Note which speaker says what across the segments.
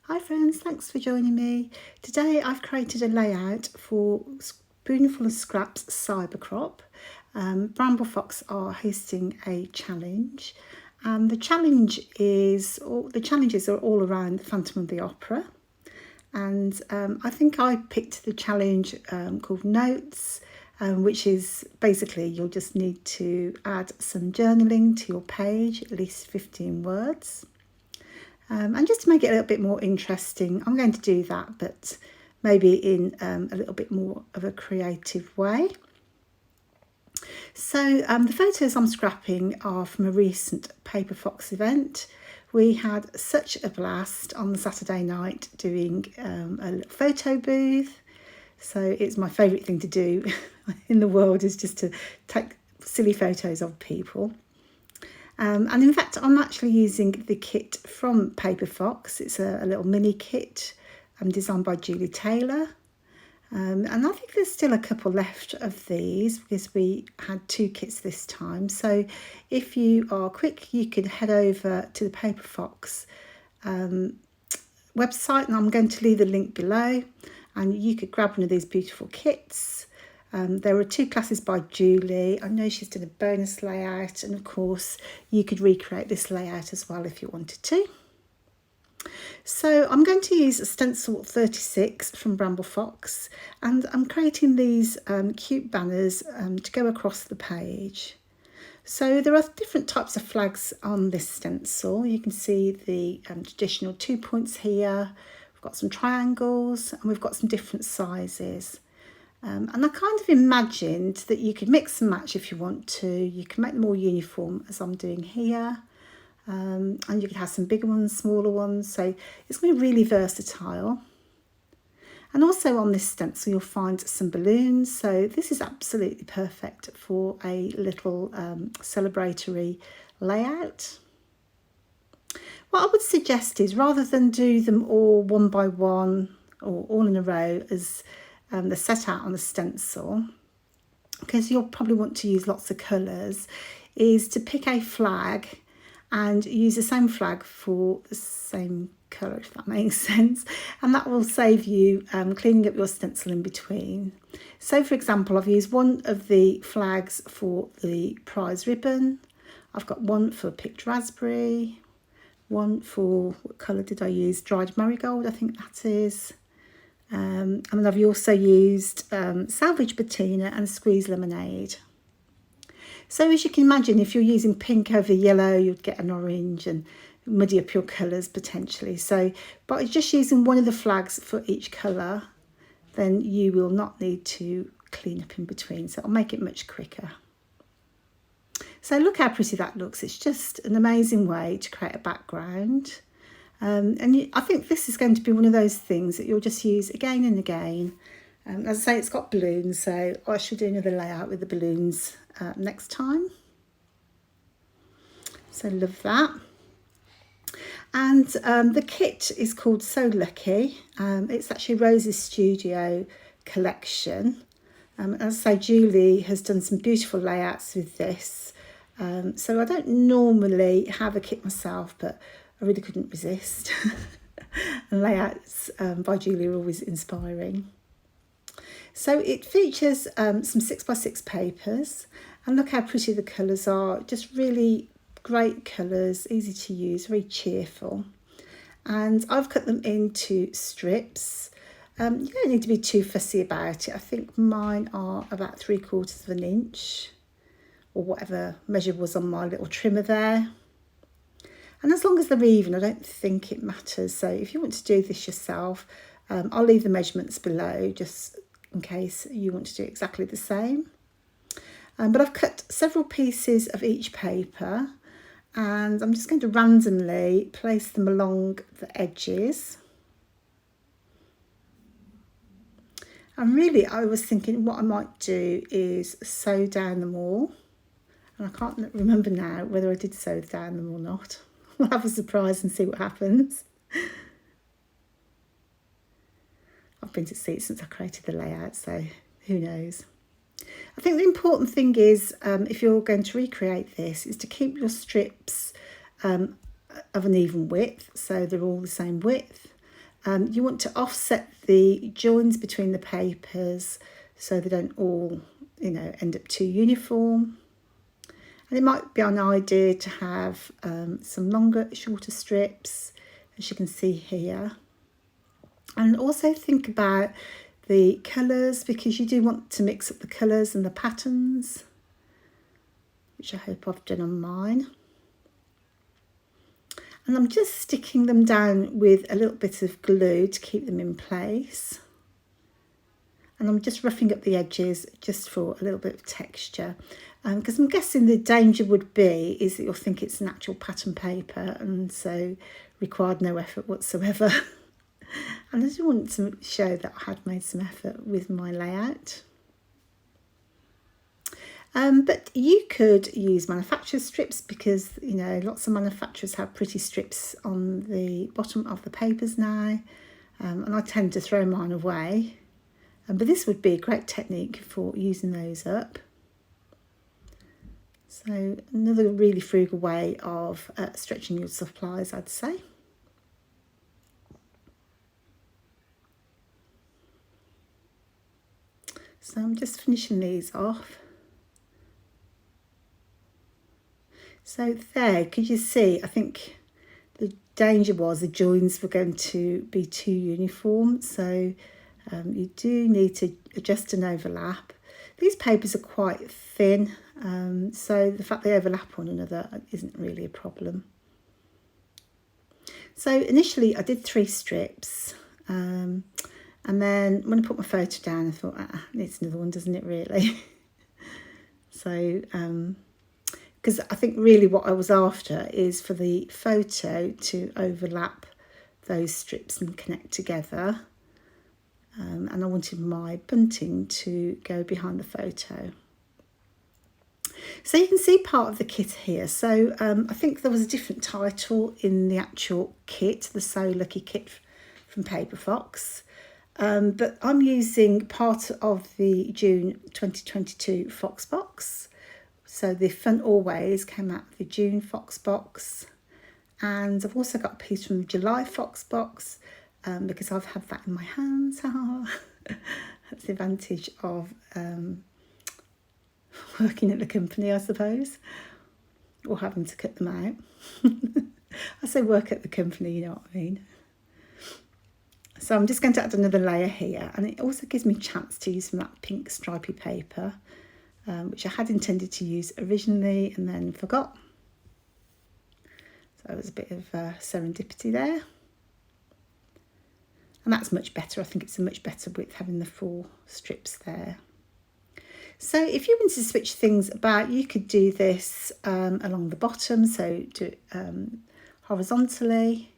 Speaker 1: Hi friends, thanks for joining me. Today I've created a layout for Spoonful of Scraps Cybercrop. Bramble Fox are hosting a challenge, and the challenges are all around the Phantom of the Opera. And I think I picked the challenge called Notes, which is basically you'll just need to add some journaling to your page, at least 15 words. And just to make it a little bit more interesting, I'm going to do that, but maybe in a little bit more of a creative way. So the photos I'm scrapping are from a recent Paper Fox event. We had such a blast on the Saturday night doing a little photo booth. So it's my favourite thing to do in the world, is just to take silly photos of people. And in fact, I'm actually using the kit from Paper Fox. It's a little mini kit designed by Julie Taylor. And I think there's still a couple left of these because we had 2 kits this time. So if you are quick, you could head over to the Paper Fox website, and I'm going to leave the link below, and you could grab one of these beautiful kits. There were 2 classes by Julie. I know she's done a bonus layout, and of course you could recreate this layout as well if you wanted to. So I'm going to use a Stencil 36 from Bramble Fox, and I'm creating these cute banners to go across the page. So there are different types of flags on this stencil. You can see the traditional 2 points here. We've got some triangles, and we've got some different sizes. And I kind of imagined that you could mix and match if you want to. You can make them all uniform, as I'm doing here. And you could have some bigger ones, smaller ones. So it's going to be really versatile. And also on this stencil, you'll find some balloons. So this is absolutely perfect for a little celebratory layout. What I would suggest is, rather than do them all one by one or all in a row as they're set out on the stencil, because you'll probably want to use lots of colours, is to pick a flag and use the same flag for the same colour, if that makes sense, and that will save you cleaning up your stencil in between. So for example, I've used one of the flags for the prize ribbon, I've got one for picked raspberry, one for, what colour did I use, dried marigold, I think that is. And I've also used salvage patina and squeezed lemonade. So as you can imagine, if you're using pink over yellow, you'd get an orange and muddy up your colours potentially. So by just using one of the flags for each colour, then you will not need to clean up in between. So it'll make it much quicker. So look how pretty that looks. It's just an amazing way to create a background. I think this is going to be one of those things that you'll just use again and again. As I say, it's got balloons, so I should do another layout with the balloons next time. So love that. And the kit is called So Lucky. It's actually Rose's Studio collection. As I say, Julie has done some beautiful layouts with this. So I don't normally have a kit myself, but I really couldn't resist. And layouts by Julie are always inspiring. So it features some 6x6 papers, and look how pretty the colours are. Just really great colours, easy to use, very cheerful. And I've cut them into strips. You don't need to be too fussy about it. I think mine are about 3/4 of an inch, or whatever measure was on my little trimmer there. And as long as they're even, I don't think it matters. So if you want to do this yourself, I'll leave the measurements below just in case you want to do exactly the same. But I've cut several pieces of each paper, and I'm just going to randomly place them along the edges. And really, I was thinking what I might do is sew down them all. And I can't remember now whether I did sew down them or not. We'll have a surprise and see what happens. I've been to see it since I created the layout, so who knows. I think the important thing is, if you're going to recreate this, is to keep your strips of an even width, so they're all the same width. You want to offset the joins between the papers so they don't all, end up too uniform. And it might be an idea to have some longer, shorter strips, as you can see here. And also think about the colours, because you do want to mix up the colours and the patterns, which I hope I've done on mine. And I'm just sticking them down with a little bit of glue to keep them in place. And I'm just roughing up the edges just for a little bit of texture. Because I'm guessing the danger would be is that you'll think it's an actual pattern paper, and so required no effort whatsoever. And I just want to show that I had made some effort with my layout. But you could use manufacturer's strips, because lots of manufacturers have pretty strips on the bottom of the papers now, and I tend to throw mine away. But this would be a great technique for using those up. So another really frugal way of stretching your supplies, I'd say. So I'm just finishing these off. So there, could you see, I think the danger was the joins were going to be too uniform. So you do need to adjust and overlap. These papers are quite thin, so the fact they overlap one another isn't really a problem. So initially I did 3 strips, and then when I put my photo down I thought, it needs another one, doesn't it really? So because I think really what I was after is for the photo to overlap those strips and connect together. And I wanted my bunting to go behind the photo. So you can see part of the kit here. So I think there was a different title in the actual kit, the So Lucky kit from Paper Fox. But I'm using part of the June 2022 Fox box. So the Fun Always came out of the June Fox box. And I've also got a piece from the July Fox box, because I've had that in my hands. That's the advantage of working at the company, I suppose, or having to cut them out. I say work at the company, you know what I mean. So I'm just going to add another layer here, and it also gives me a chance to use some of that pink stripy paper, which I had intended to use originally and then forgot. So it was a bit of serendipity there. And that's much better. I think it's a much better width having the 4 strips there. So if you wanted to switch things about, you could do this along the bottom. So do it horizontally.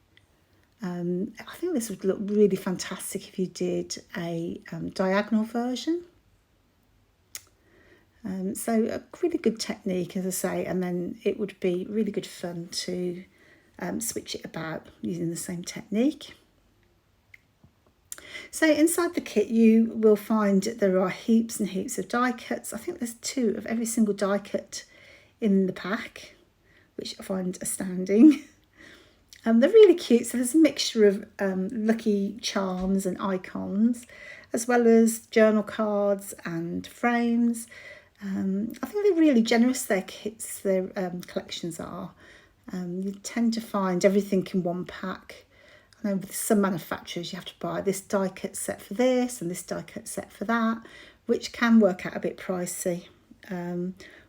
Speaker 1: I think this would look really fantastic if you did a diagonal version. So a really good technique, as I say, and then it would be really good fun to switch it about using the same technique. So inside the kit you will find there are heaps and heaps of die cuts. I think there's 2 of every single die cut in the pack, which I find astounding. They're really cute, so there's a mixture of lucky charms and icons, as well as journal cards and frames. I think they're really generous, their kits, their collections are. You tend to find everything in one pack. I know with some manufacturers you have to buy this die cut set for this and this die cut set for that, which can work out a bit pricey.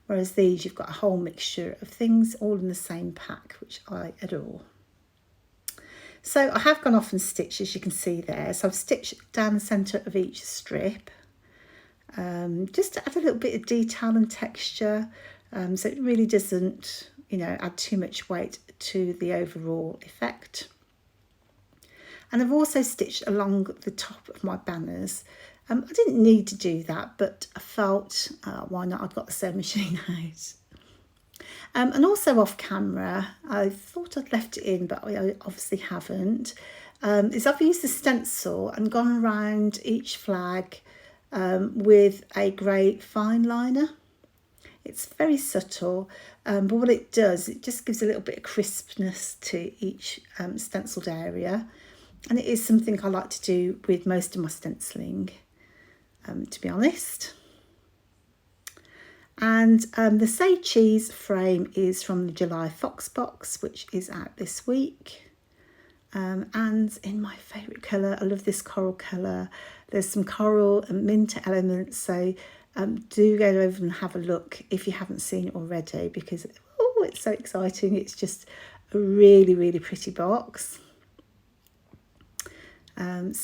Speaker 1: Whereas these, you've got a whole mixture of things all in the same pack, which I adore. So I have gone off and stitched, as you can see there. So I've stitched down the centre of each strip, just to add a little bit of detail and texture, so it really doesn't, add too much weight to the overall effect. And I've also stitched along the top of my banners. I didn't need to do that, but I felt, why not? I've got the sewing machine out. And also off camera, I thought I'd left it in, but I obviously haven't, is I've used the stencil and gone around each flag with a grey fine liner. It's very subtle, but what it does, it just gives a little bit of crispness to each stenciled area. And it is something I like to do with most of my stenciling, to be honest. And the Say Cheese frame is from the July Fox box, which is out this week. And in my favourite colour, I love this coral colour. There's some coral and mint elements, so do go over and have a look if you haven't seen it already, because it's so exciting. It's just a really, really pretty box. And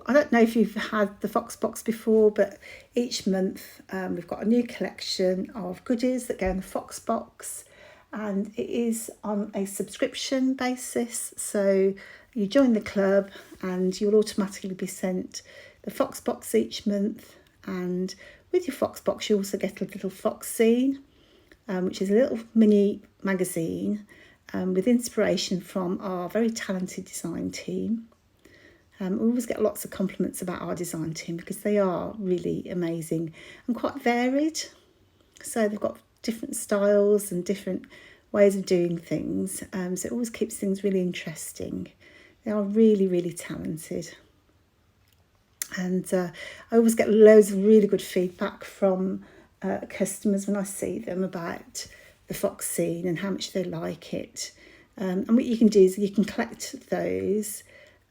Speaker 1: I don't know if you've had the Fox box before, but each month we've got a new collection of goodies that go in the Fox box, and it is on a subscription basis. So you join the club and you'll automatically be sent the Fox box each month, and with your Fox box you also get a little Fox zine, which is a little mini magazine with inspiration from our very talented design team. We always get lots of compliments about our design team because they are really amazing and quite varied. So they've got different styles and different ways of doing things. So it always keeps things really interesting. They are really, really talented. And I always get loads of really good feedback from customers when I see them about the Fox zine and how much they like it. And what you can do is you can collect those.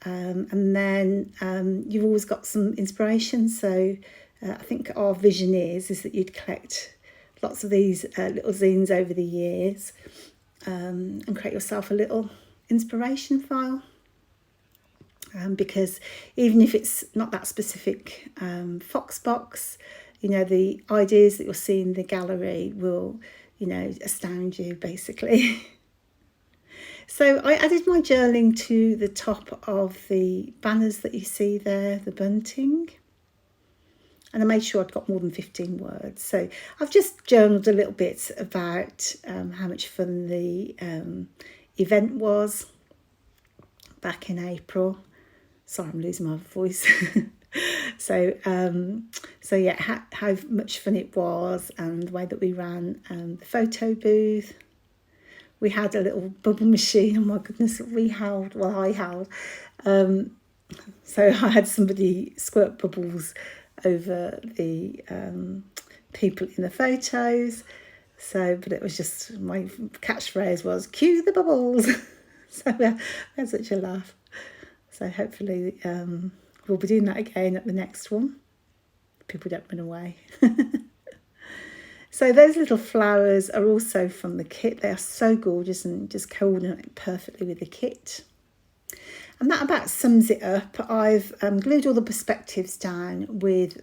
Speaker 1: And then you've always got some inspiration. So I think our vision is that you'd collect lots of these little zines over the years and create yourself a little inspiration file. Because even if it's not that specific Fox box, you know, the ideas that you'll see in the gallery will, you know, astound you basically. So I added my journaling to the top of the banners that you see there, the bunting. And I made sure I'd got more than 15 words. So I've just journaled a little bit about how much fun the event was back in April. Sorry, I'm losing my voice. So yeah, how much fun it was, and the way that we ran the photo booth. We had a little bubble machine. Oh my goodness, I howled. So I had somebody squirt bubbles over the people in the photos. But it was just, my catchphrase was, cue the bubbles. So we had such a laugh. So hopefully we'll be doing that again at the next one. People don't run away. So those little flowers are also from the kit. They are so gorgeous and just coordinate perfectly with the kit. And that about sums it up. I've glued all the perspectives down with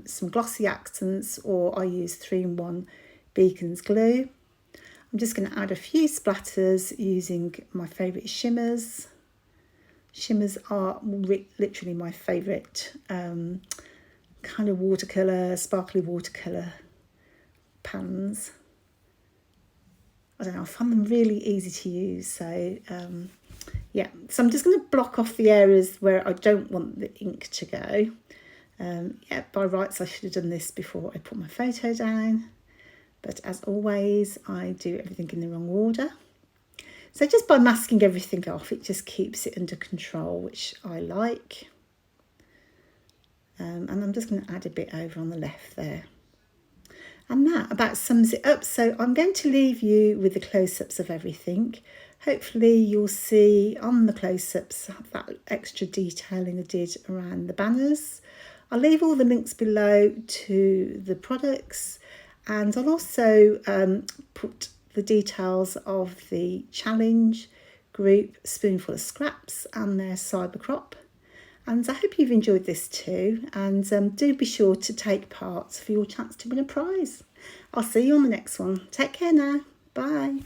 Speaker 1: some glossy accents, or I use 3-in-1 Beacons glue. I'm just going to add a few splatters using my favourite shimmers. Shimmers are literally my favourite kind of watercolour, sparkly watercolour pans. I don't know, I find them really easy to use. So yeah, so I'm just going to block off the areas where I don't want the ink to go. Yeah, by rights I should have done this before I put my photo down, but as always I do everything in the wrong order. So just by masking everything off, it just keeps it under control, which I like. And I'm just going to add a bit over on the left there. And that about sums it up. So I'm going to leave you with the close-ups of everything. Hopefully you'll see on the close-ups that extra detailing I did around the banners. I'll leave all the links below to the products, and I'll also put the details of the challenge group Spoonful of Scraps and their cyber crop. And I hope you've enjoyed this too, and do be sure to take part for your chance to win a prize. I'll see you on the next one. Take care now. Bye.